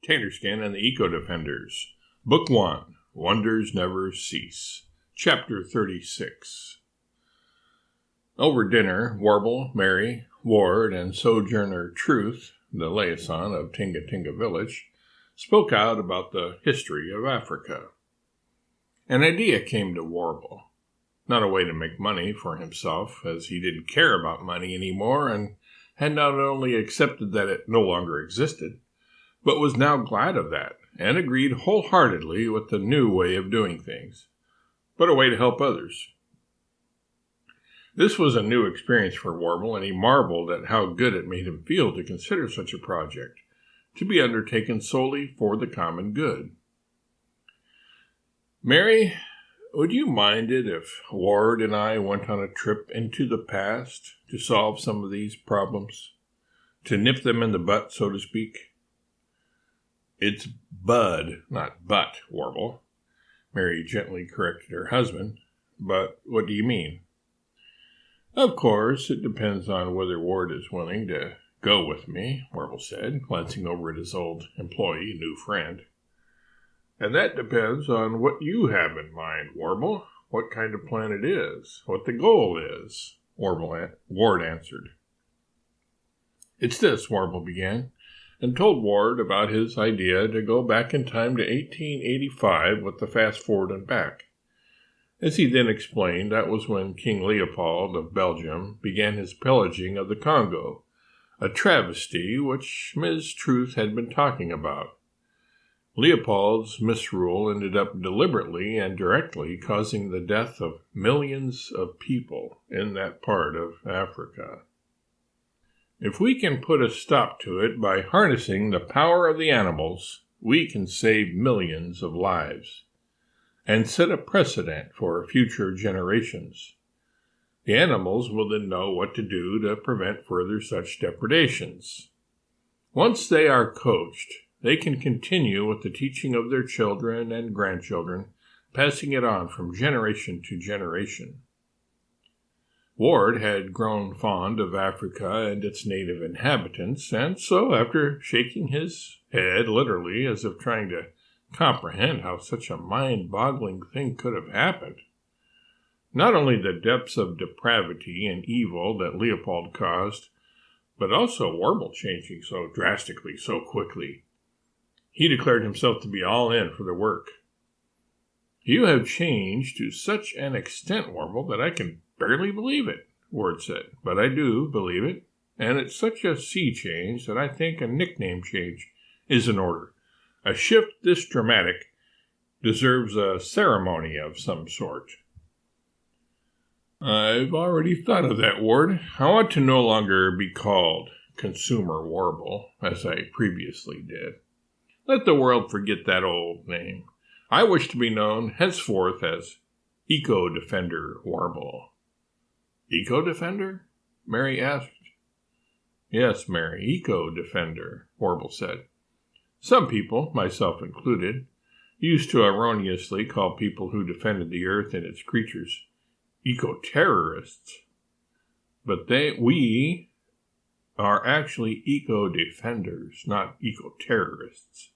Taterskin and the Eco-Defenders. Book 1, Wonders Never Cease. Chapter 36. Over dinner, Warble, Mary, Ward, and Sojourner Truth, the liaison of Tinga Tinga Village, spoke out about the history of Africa. An idea came to Warble. Not a way to make money for himself, as he didn't care about money anymore and had not only accepted that it no longer existed, but was now glad of that and agreed wholeheartedly with the new way of doing things, but a way to help others. This was a new experience for Warble, and he marveled at how good it made him feel to consider such a project, to be undertaken solely for the common good. Mary, would you mind it if Ward and I went on a trip into the past to solve some of these problems? To nip them in the butt, so to speak? It's bud, not butt, Warble. Mary gently corrected her husband. But what do you mean? Of course, it depends on whether Ward is willing to go with me, Warble said, glancing over at his old employee, new friend. And that depends on what you have in mind, Warble, what kind of plan it is, what the goal is, Ward answered. It's this, Warble began, and told Ward about his idea to go back in time to 1885 with the fast forward and back. As he then explained, that was when King Leopold of Belgium began his pillaging of the Congo, a travesty which Ms. Truth had been talking about. Leopold's misrule ended up deliberately and directly causing the death of millions of people in that part of Africa. If we can put a stop to it by harnessing the power of the animals, we can save millions of lives and set a precedent for future generations. The animals will then know what to do to prevent further such depredations. Once they are coached, they can continue with the teaching of their children and grandchildren, passing it on from generation to generation. Ward had grown fond of Africa and its native inhabitants, and so, after shaking his head literally as if trying to comprehend how such a mind-boggling thing could have happened, not only the depths of depravity and evil that Leopold caused, but also Warble changing so drastically, so quickly, he declared himself to be all in for the work. You have changed to such an extent, Warble, that I can barely believe it, Ward said. But I do believe it, and it's such a sea change that I think a nickname change is in order. A shift this dramatic deserves a ceremony of some sort. I've already thought of that, Ward. I want to no longer be called Consumer Warble, as I previously did. Let the world forget that old name. I wish to be known henceforth as Eco-Defender Warble. Eco-Defender? Mary asked. Yes, Mary, Eco-Defender, Warble said. Some people, myself included, used to erroneously call people who defended the earth and its creatures eco-terrorists. But we are actually eco-defenders, not eco-terrorists.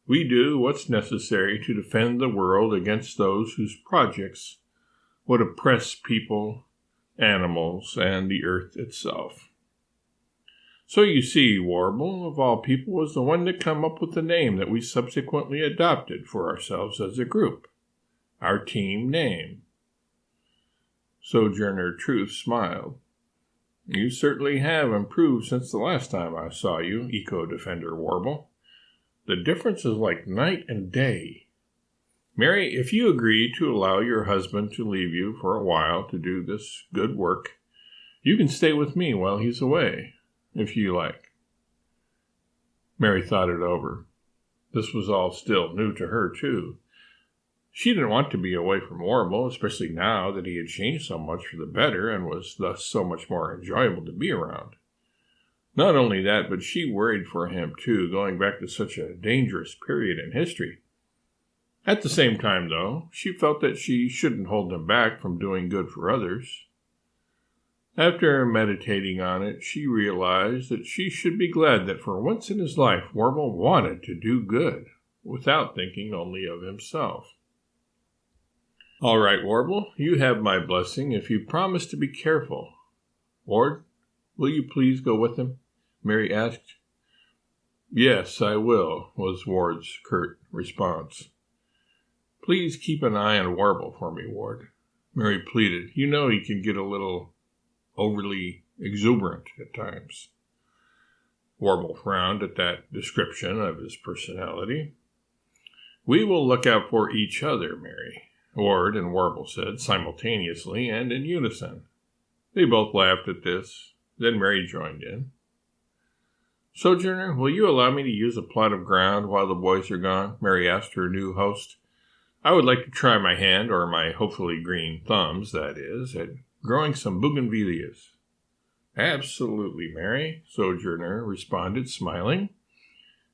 We do what's necessary to defend the world against those whose projects would oppress people, animals, and the earth itself. So you see, Warble, of all people, was the one to come up with the name that we subsequently adopted for ourselves as a group, our team name. Sojourner Truth smiled. You certainly have improved since the last time I saw you, Eco-Defender Warble. The difference is like night and day. Mary, if you agree to allow your husband to leave you for a while to do this good work, you can stay with me while he's away, if you like. Mary thought it over. This was all still new to her, too. She didn't want to be away from Warble, especially now that he had changed so much for the better and was thus so much more enjoyable to be around. Not only that, but she worried for him, too, going back to such a dangerous period in history. At the same time, though, she felt that she shouldn't hold him back from doing good for others. After meditating on it, she realized that she should be glad that for once in his life Warble wanted to do good, without thinking only of himself. "All right, Warble, you have my blessing if you promise to be careful. Ward, will you please go with him?" Mary asked. "Yes, I will," was Ward's curt response. "Please keep an eye on Warble for me, Ward," Mary pleaded. "You know he can get a little overly exuberant at times." Warble frowned at that description of his personality. "We will look out for each other, Mary," Ward and Warble said simultaneously and in unison. They both laughed at this. Then Mary joined in. "Sojourner, will you allow me to use a plot of ground while the boys are gone?" Mary asked her new host. "I would like to try my hand, or my hopefully green thumbs, that is, at growing some bougainvilleas." "Absolutely, Mary," Sojourner responded, smiling.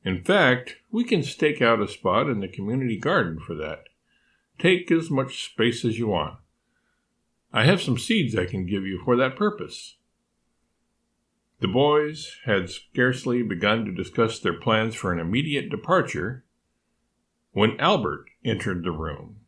"In fact, we can stake out a spot in the community garden for that. Take as much space as you want. I have some seeds I can give you for that purpose." The boys had scarcely begun to discuss their plans for an immediate departure when Albert entered the room.